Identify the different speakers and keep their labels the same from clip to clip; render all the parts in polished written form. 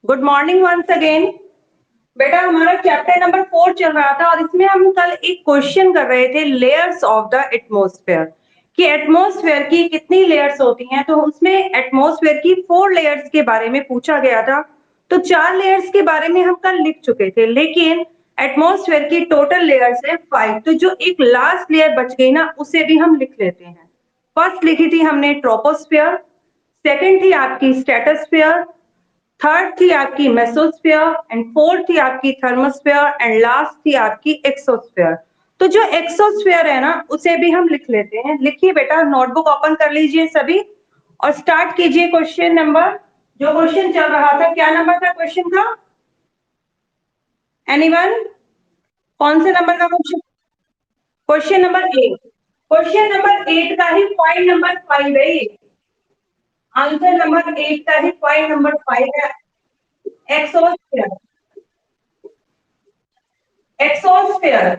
Speaker 1: Good morning once again. बेटा हमारा chapter number 4 चल रहा था और इसमें हम कल एक क्वेश्चन कर रहे थे लेयर्स ऑफ द एटमॉस्फेयर कि एटमॉस्फेयर की कितनी लेयर्स होती हैं। तो उसमें एटमॉस्फेयर की 4 लेयर्स के बारे में पूछा गया था। तो 4 लेयर्स के बारे में हम कल लिख चुके थे, लेकिन एटमॉस्फेयर की टोटल लेयर्स है 5। तो जो एक लास्ट लेयर बच गई ना, उसे भी हम लिख लेते हैं। फर्स्ट लिखी थी हमने ट्रोपोस्फेयर, सेकंड थी आपकी स्ट्रेटोस्फेयर, थर्ड थी आपकी मेसोस्फेयर एंड फोर्थ थी आपकी थर्मोस्फेयर एंड लास्ट थी आपकी एक्सोस्फेयर। तो जो एक्सोस्फेयर है ना, उसे भी हम लिख लेते हैं। लिखिए बेटा, नोटबुक ओपन कर लीजिए सभी और स्टार्ट कीजिए क्वेश्चन नंबर। जो क्वेश्चन चल रहा था, क्या नंबर था क्वेश्चन का? एनीवन? कौन से नंबर का question? Question number 8। Question number 8 का ही पॉइंट नंबर 5 है ये। आंसर नंबर 8 का ही पॉइंट नंबर 5 है। एक्सोस्फेयर। एक्सोस्फेयर,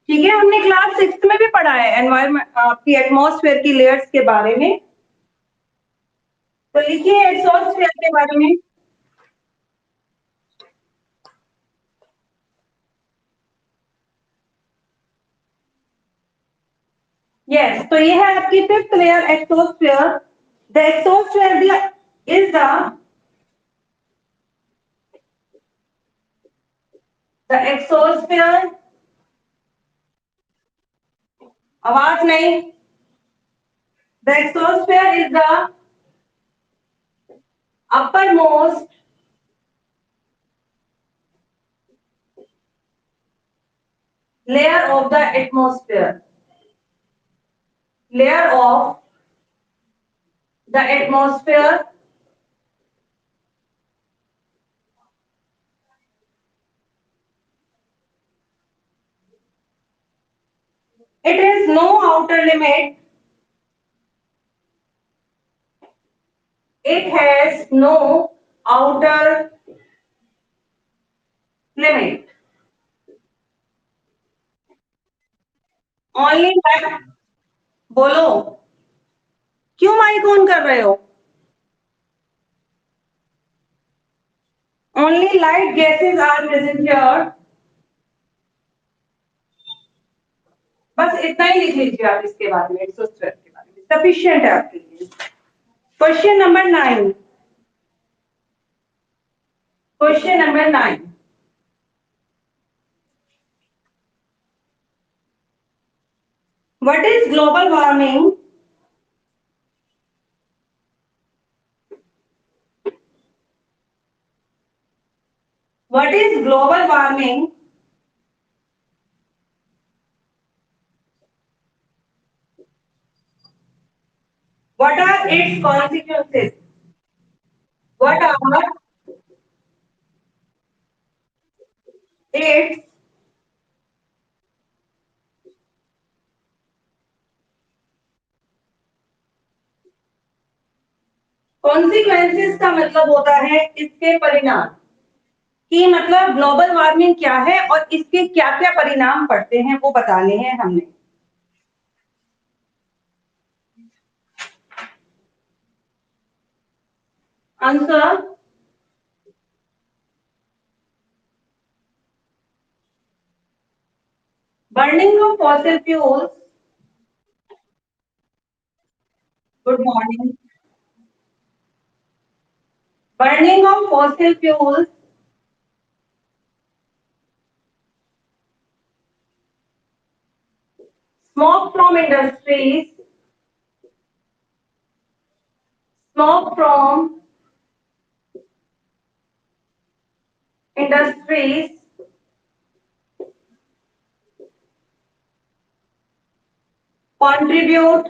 Speaker 1: ठीक है, हमने क्लास 6 में भी पढ़ा है एनवायरमेंट आपकी एटमॉस्फेयर की लेयर्स के बारे में। तो लिखिए एटमॉस्फेयर के बारे में। यस, तो ये है आपकी 5th layer exosphere. The exosphere is the exosphere. आवाज नहीं। The exosphere is the upper most layer of the atmosphere. Layer of the atmosphere it has no outer limit. It has no outer limit. Only that, बोलो, क्यों mic on कर रहे हो? Only light gases are present here. बस इतना ही लिख लीजिए आप इसके बारे में, एक्सोस्फेयर के बारे में सफिशिएंट है आपके लिए। Question number 9। Question number 9। What is global warming? What is global warming? What are its consequences? What are its consequences का मतलब होता है इसके परिणाम। कि मतलब ग्लोबल वार्मिंग क्या है और इसके क्या क्या परिणाम पड़ते हैं वो बताने हैं हमने। Answer, burning of fossil fuels. Good morning. Burning of fossil fuels, smoke from industries, smoke from industries contribute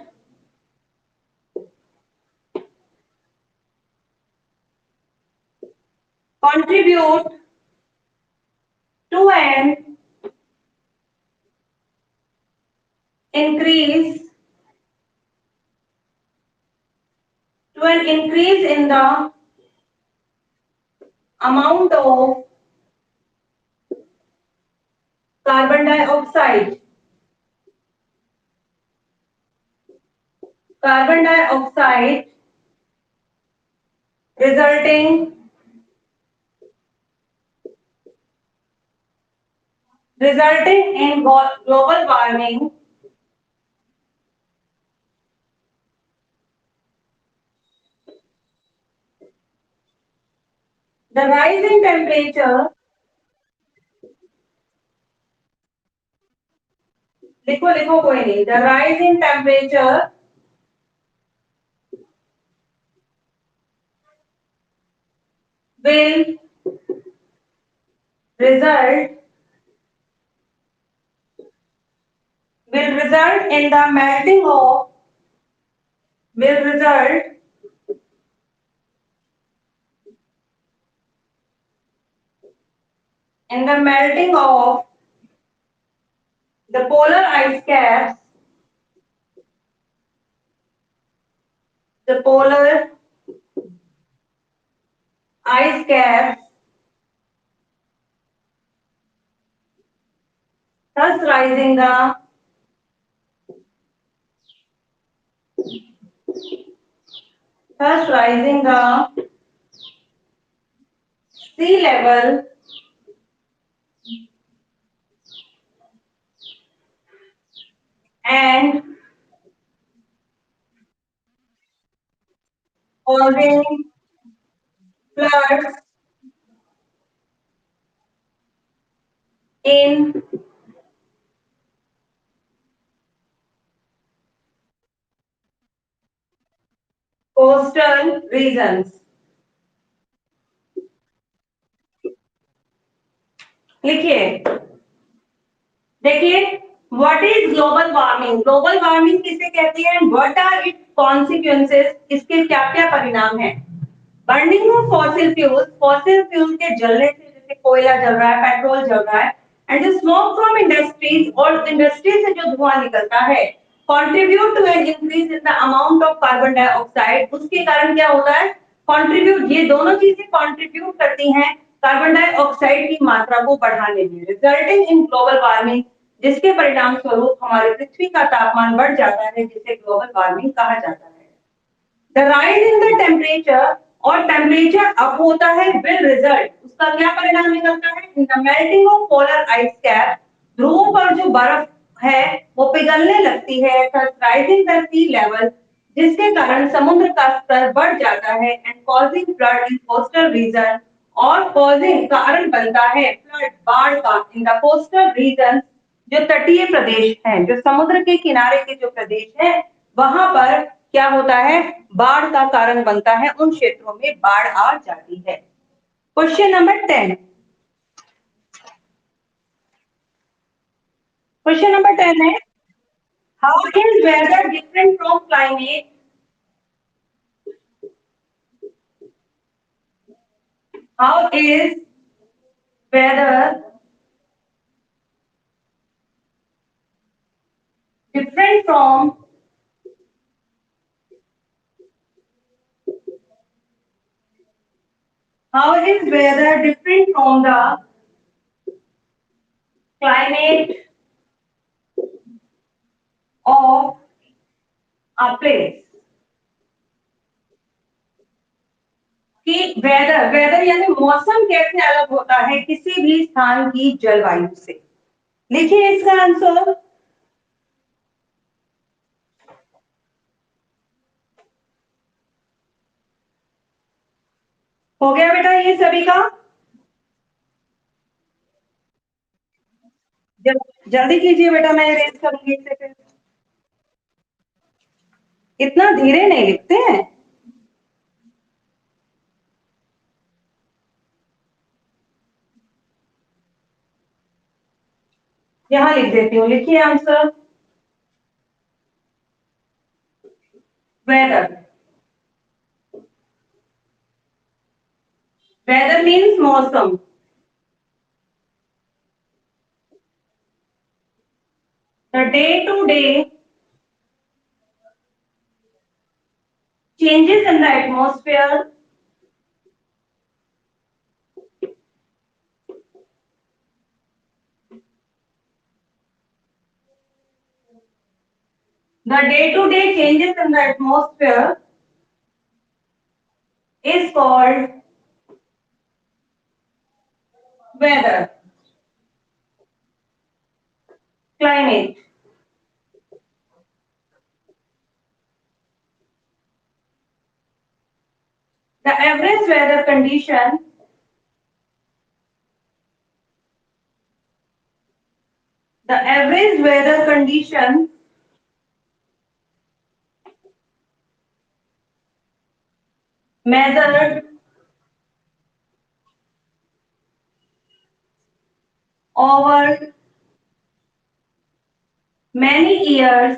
Speaker 1: contribute to an increase in the amount of carbon dioxide. Carbon dioxide resulting in global warming, the rise in temperature, लिखो लिखो कोई नहीं, the rise in temperature will result in the melting of will result in the melting of the polar ice caps, the polar ice caps, thus rising the sea level and causing floods in coastal regions. लिखिए, देखिए, what is global warming? Global warming किसे कहते हैं? What are its consequences? इसके क्या क्या परिणाम हैं? बर्निंग ऑफ फॉसिल फ्यूल के जलने से, जैसे कोयला जल रहा है, पेट्रोल जल रहा है, and the smoke from industries, और इंडस्ट्री से जो धुआं निकलता है, contribute to an increase in the amount of carbon dioxide. उसके कारण क्या होता है? कंट्रीब्यूट, ये दोनों चीजें कंट्रीब्यूट करती हैं कार्बन डाइऑक्साइड की मात्रा को बढ़ाने में, रिजल्टिंग इन ग्लोबल वार्मिंग, जिसके परिणाम स्वरूप हमारे पृथ्वी का तापमान बढ़ जाता है, जिसे ग्लोबल वार्मिंग कहा जाता है। The rise in the temperature, और टेम्परेचर अप होता है, विल रिजल्ट, उसका क्या परिणाम निकलता है? In the melting of polar ice cap, ध्रुवों पर जो बर्फ है वो पिघलने लगती है, राइजिंग द सी लेवल, जिसके कारण समुद्र का स्तर बढ़ जाता है, and causing flood in coastal region, और कॉजिंग कारण बनता है फ्लड, बाढ़ का, इन द कोस्टल रीजन, जो तटीय प्रदेश हैं, जो समुद्र के किनारे के जो प्रदेश हैं, वहां पर क्या होता है? बाढ़ का कारण बनता है, उन क्षेत्रों में बाढ़ आ जाती है। क्वेश्चन नंबर 10, क्वेश्चन नंबर 10 है, how is whether different from climate? How is whether different from how is weather different from the climate of a place? कि वेदर, वेदर यानी मौसम कैसे अलग होता है किसी भी स्थान की जलवायु से। लिखिए इसका आंसर। हो गया बेटा ये सभी का? जल्दी कीजिए बेटा, मैं अरेंज करूंगी इसे फिर। इतना धीरे नहीं लिखते हैं। यहां लिख देती हूँ, लिखिए आंसर। वेदर, वेदर मीन्स मौसम। The day to day changes in the atmosphere the day to day changes in the atmosphere is called called weather, climate. The average weather condition measured over many years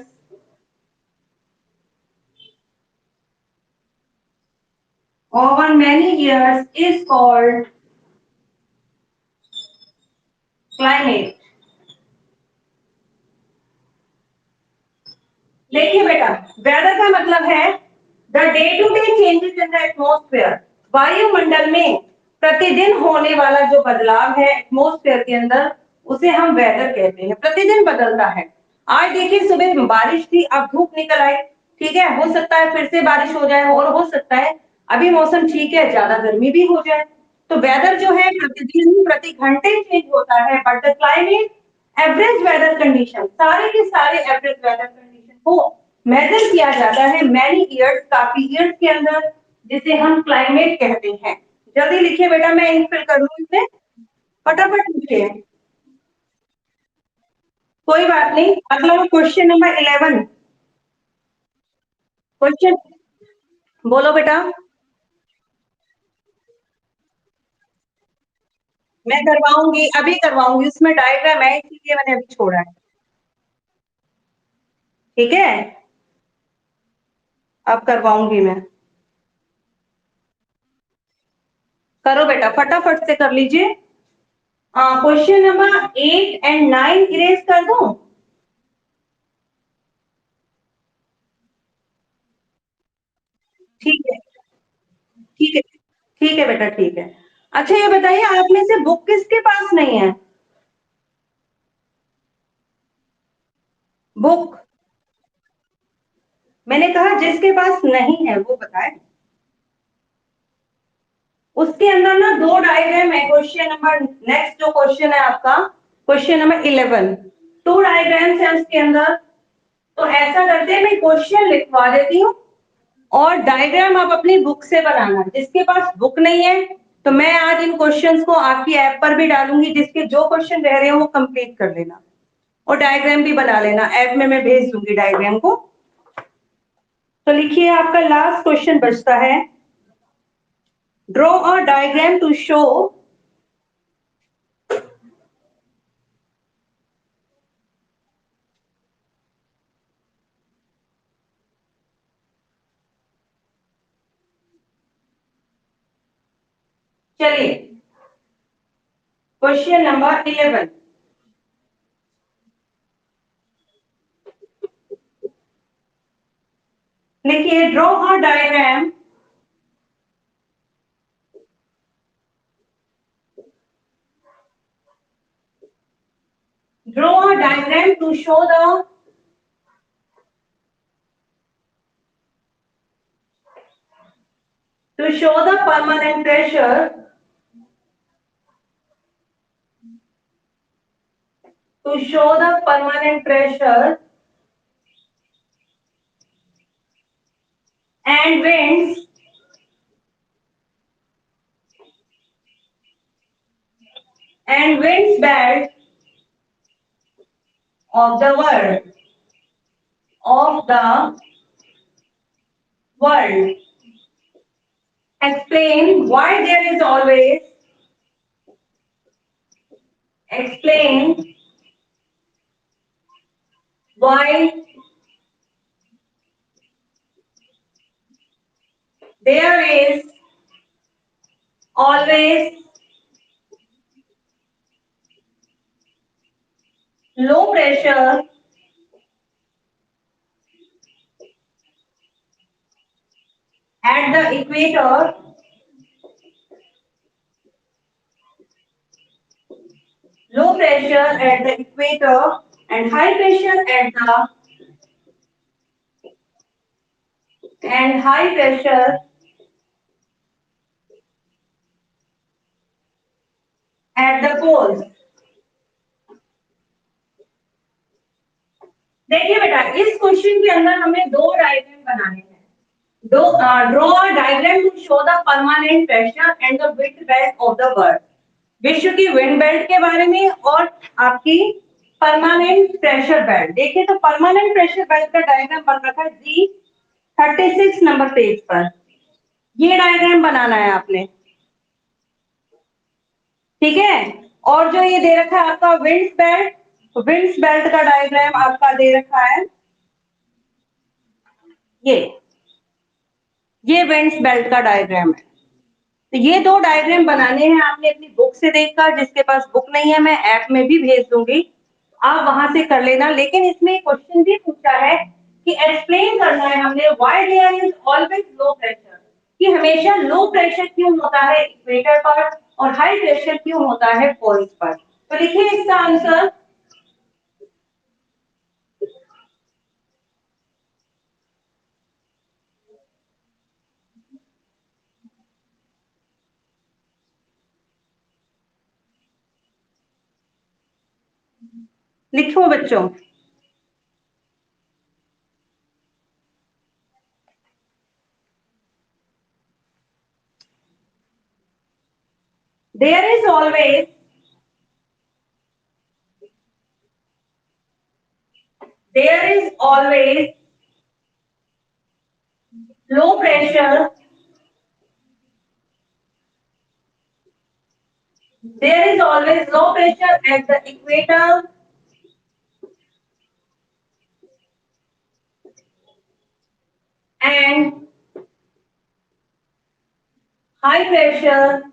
Speaker 1: is called climate. देखिए बेटा, weather का मतलब है the day to day changes in the atmosphere, वायुमंडल में प्रतिदिन होने वाला जो बदलाव है एटमॉस्फेयर के अंदर, उसे हम वेदर कहते हैं। प्रतिदिन बदलता है। आज देखिए सुबह बारिश थी, अब धूप निकल आई, ठीक है, हो सकता है फिर से बारिश हो जाए, और हो सकता है अभी मौसम ठीक है, ज्यादा गर्मी भी हो जाए। तो वेदर जो है प्रतिदिन प्रति घंटे चेंज होता है, but the climate average weather condition, सारे के सारे एवरेज वेदर कंडीशन को मेजर किया जाता है मैनी ईयर्स, काफी ईयर्स के अंदर, जिसे हम क्लाइमेट कहते हैं। जल्दी लिखिए बेटा, मैं इनफिल कर लूं इसमें, फटाफट लिखिए। कोई बात नहीं, अगला क्वेश्चन नंबर 11। क्वेश्चन बोलो बेटा। मैं करवाऊंगी, अभी करवाऊंगी, उसमें डायग्राम है इसीलिए मैंने अभी छोड़ा है, ठीक है, अब करवाऊंगी मैं। करो बेटा, फटाफट से कर लीजिए। क्वेश्चन नंबर 8 और 9 इरेज कर दूं? ठीक है, ठीक है, ठीक है बेटा, ठीक है। अच्छा ये बताइए, आप में से बुक किसके पास नहीं है? बुक, मैंने कहा जिसके पास नहीं है वो बताए। उसके अंदर ना दो डायग्राम है, क्वेश्चन नंबर, नेक्स्ट जो क्वेश्चन है आपका, क्वेश्चन नंबर 11, टू डायग्राम्स है उसके अंदर। तो ऐसा करते हैं, मैं क्वेश्चन लिखवा देती हूँ और डायग्राम आप अपनी बुक से बनाना। जिसके पास बुक नहीं है, तो मैं आज इन क्वेश्चंस को आपकी ऐप पर भी डालूंगी, जिसके जो क्वेश्चन रह रहे हो वो कंप्लीट कर लेना और डायग्राम भी बना लेना, ऐप में मैं भेज दूंगी डायग्राम को। तो लिखिए, आपका लास्ट क्वेश्चन बचता है, draw a diagram to show चलिए क्वेश्चन नंबर 11, लिखिए, draw a diagram to show the permanent pressure, to show the permanent pressure and winds belt of the world. Explain why there is always, explain why there is always low pressure at the equator, low pressure at the equator and high pressure at the high pressure at the poles. देखिए बेटा, इस question के अंदर हमें दो diagram बनाने हैं. Draw a diagram to show the permanent pressure and the wind belt of the world. विश्व की विंड बेल्ट के बारे में और आपकी परमानेंट प्रेशर बेल्ट. देखिए तो परमानेंट प्रेशर बेल्ट का डायग्राम बन रखा है जी 36 नंबर पेज पर. ये डायग्राम बनाना है आपने, ठीक है. और जो ये दे रखा है आपका विंड्स बेल्ट का डायग्राम आपका दे रखा है ये ये विंड्स बेल्ट का डायग्राम है. तो ये दो डायग्राम बनाने हैं आपने अपनी बुक से देखकर. जिसके पास बुक नहीं है मैं ऐप में भी भेज दूंगी, आप वहां से कर लेना. लेकिन इसमें क्वेश्चन भी पूछा है कि एक्सप्लेन करना है हमने why there is always low pressure, कि हमेशा लो प्रेशर क्यों होता है इक्वेटर पर और हाई प्रेशर क्यों होता है पोल्स पर. तो लिखिए इसका आंसर. लिखो बच्चों. There is always there is always low pressure. There is always low pressure at the equator and high pressure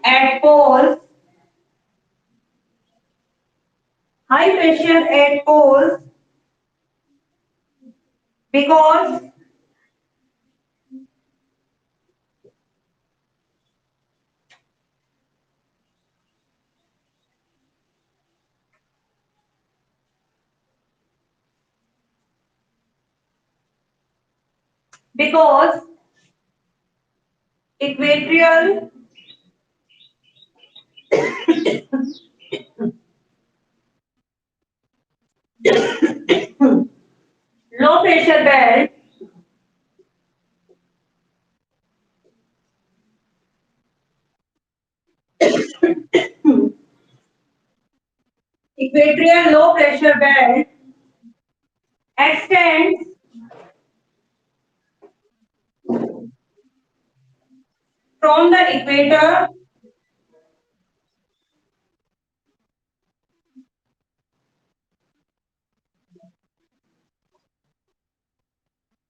Speaker 1: at poles. High pressure at poles because because equatorial low pressure belt equatorial low pressure belt extends from the equator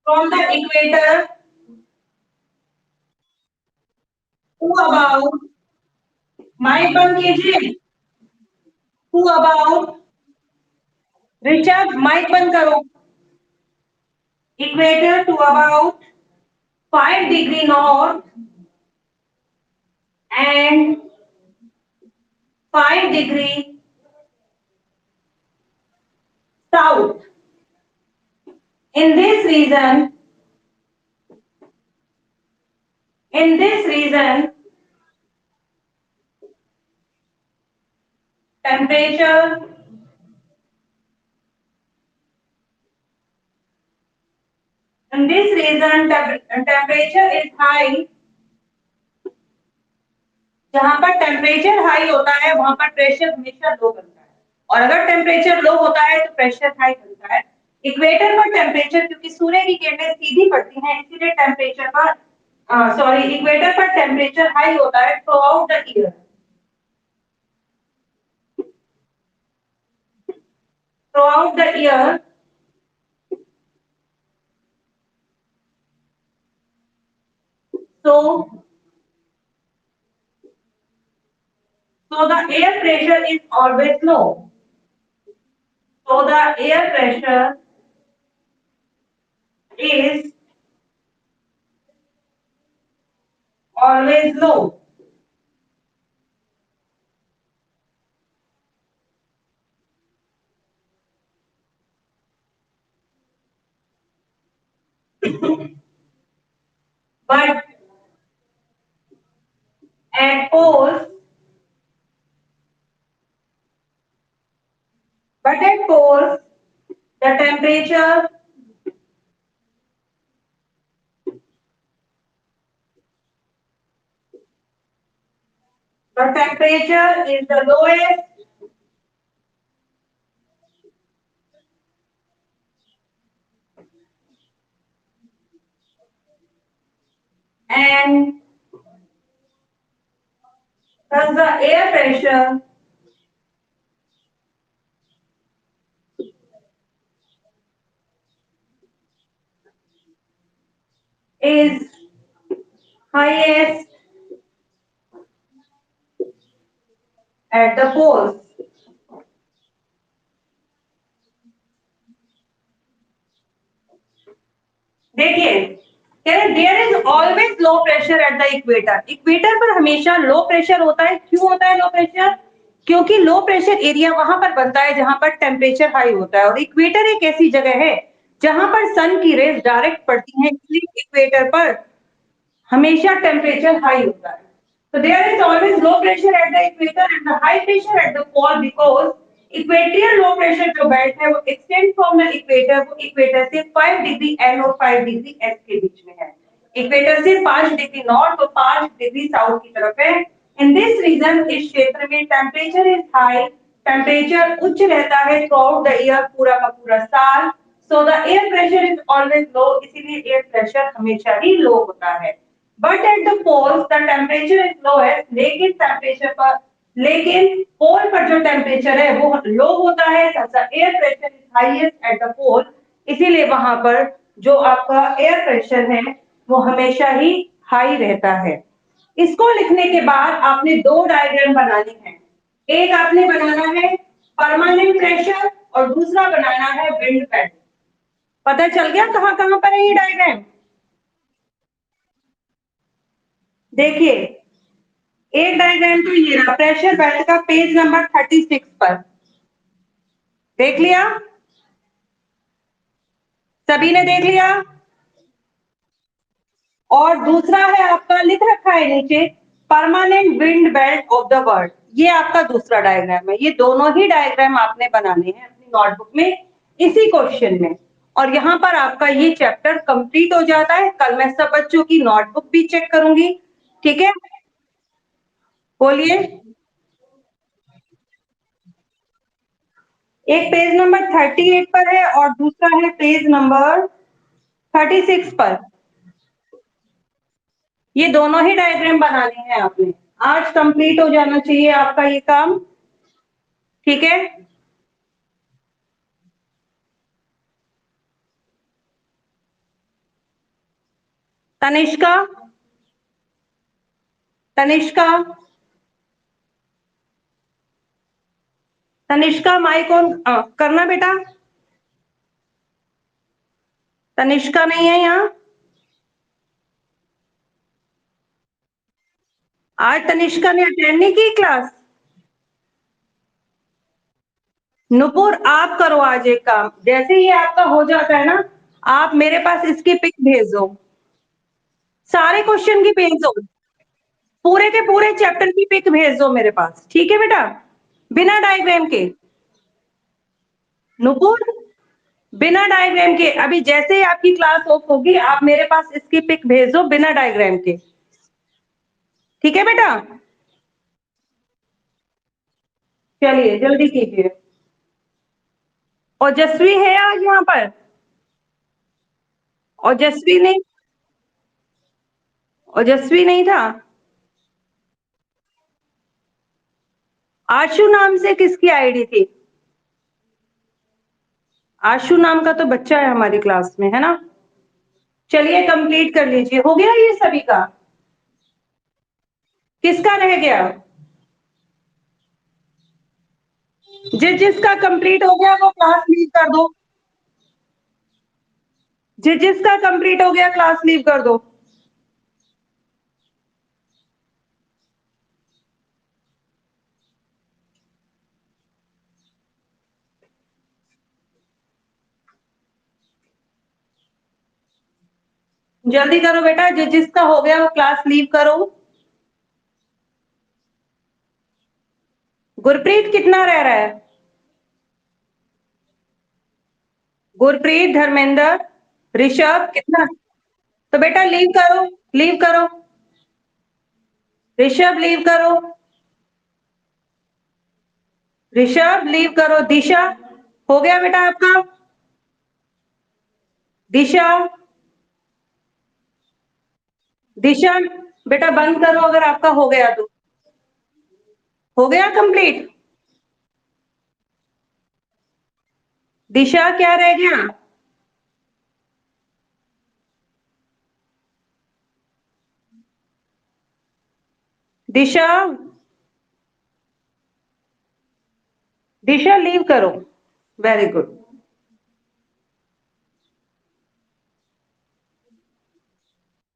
Speaker 1: from the equator to about mike बंद कीजिए to about Richard mike बंद करो equator to about 5 degree north and 5 degree south. In this region, in this region, temperature in this region temperature is high. जहां पर temperature high होता है वहां पर प्रेशर हमेशा लो बनता है और अगर टेम्परेचर लो होता है तो प्रेशर हाई बनता है. इक्वेटर पर टेम्परेचर क्योंकि सूर्य की किरणें सीधी पड़ती हैं इसीलिए टेम्परेचर पर सॉरी इक्वेटर पर टेम्परेचर हाई होता है through out the year. Throughout the year, so so the air pressure is always low. So the air pressure is always low. but at poles, but at poles, the temperature is the lowest and thus the air pressure is highest at the poles. देखिए कह रहे there is always low pressure at the equator. Equator पर हमेशा low pressure होता है। क्यों होता है लो प्रेशर? क्योंकि लो प्रेशर एरिया वहां पर बनता है जहां पर टेम्परेचर हाई होता है, और इक्वेटर एक ऐसी जगह है जहां पर सन की रेज डायरेक्ट पड़ती हैं, इसलिए इक्वेटर पर हमेशा टेम्परेचर हाई होता है। So there is always low pressure at the equator and the high pressure at the pole because equatorial low pressure जो बेल्ट है वो एक्सटेंड फ्रॉम द इक्वेटर, वो इक्वेटर से 5 डिग्री एन और 5 डिग्री एस के बीच में है। इक्वेटर से 5 डिग्री नॉर्थ और 5 डिग्री साउथ की तरफ है। इन दिस रीजन इस क्षेत्र में टेम्परेचर इज हाई, टेम्परेचर उच्च रहता है थ्रू आउट द ईयर, पूरा का पूरा साल। So the air pressure is always low, इसीलिए एयर प्रेशर हमेशा ही लो होता है। But at the poles the temperature is lowest, लेकिन पोल पर जो टेम्परेचर है वो लो होता है, air pressure is highest at the pole, इसीलिए वहां पर जो आपका एयर प्रेशर है वो हमेशा ही हाई रहता है। इसको लिखने के बाद आपने दो डायग्राम बनाने हैं। एक आपने बनाना है परमानेंट प्रेशर और दूसरा बनाना है विंड पैटर्न। पता चल गया कहां कहां पर है ये डायग्राम? देखिए एक डायग्राम तो ये रहा प्रेशर बेल्ट का, पेज नंबर 36 पर। देख लिया? सभी ने देख लिया? और दूसरा है आपका, लिख रखा है नीचे, permanent wind belt of the world. ये आपका दूसरा डायग्राम है। ये दोनों ही डायग्राम आपने बनाने हैं अपनी नोटबुक में इसी क्वेश्चन में। और यहाँ पर आपका ये चैप्टर कंप्लीट हो जाता है। कल मैं सब बच्चों की नोटबुक भी चेक करूंगी। ठीक है, बोलिए। एक पेज नंबर 38 पर है और दूसरा है पेज नंबर 36 पर। ये दोनों ही डायग्राम बनाने हैं आपने। आज कंप्लीट हो जाना चाहिए आपका ये काम। ठीक है, तनिष्का, तनिष्का, तनिष्का माइक ऑन करना बेटा। तनिष्का नहीं है यहाँ? आज तनिष्का ने अटेंड नहीं की क्लास। नुपुर आप करो आज एक काम, जैसे ही आपका हो जाता है ना, आप मेरे पास इसकी पिक भेजो, सारे क्वेश्चन की भेजो, पूरे के पूरे चैप्टर की पिक भेज दो मेरे पास। ठीक है बेटा, बिना डायग्राम के। नुपुर बिना डायग्राम के, अभी जैसे ही आपकी क्लास ऑफ होगी आप मेरे पास इसकी पिक भेज दो बिना डायग्राम के। ठीक है बेटा, चलिए जल्दी कीजिए। ओजस्वी है आज यहाँ पर? ओजस्वी नहीं, ओजस्वी नहीं था? आशु नाम से किसकी आईडी थी? आशु नाम का तो बच्चा है हमारी क्लास में, है ना? चलिए कंप्लीट कर लीजिए। हो गया ये सभी का? किसका रह गया? जिसका कंप्लीट हो गया वो क्लास लीव कर दो। जिसका कंप्लीट हो गया क्लास लीव कर दो। जल्दी करो बेटा, जिसका हो गया वो क्लास लीव करो। गुरप्रीत कितना रह रहा है? गुरप्रीत, धर्मेंद्र, ऋषभ कितना? तो बेटा लीव करो, लीव करो, ऋषभ लीव करो, ऋषभ लीव करो। दिशा हो गया बेटा आपका? दिशा, दिशा बेटा बंद करो अगर आपका हो गया तो। हो गया कंप्लीट? दिशा क्या रह गया? दिशा, दिशा लीव करो। Very good.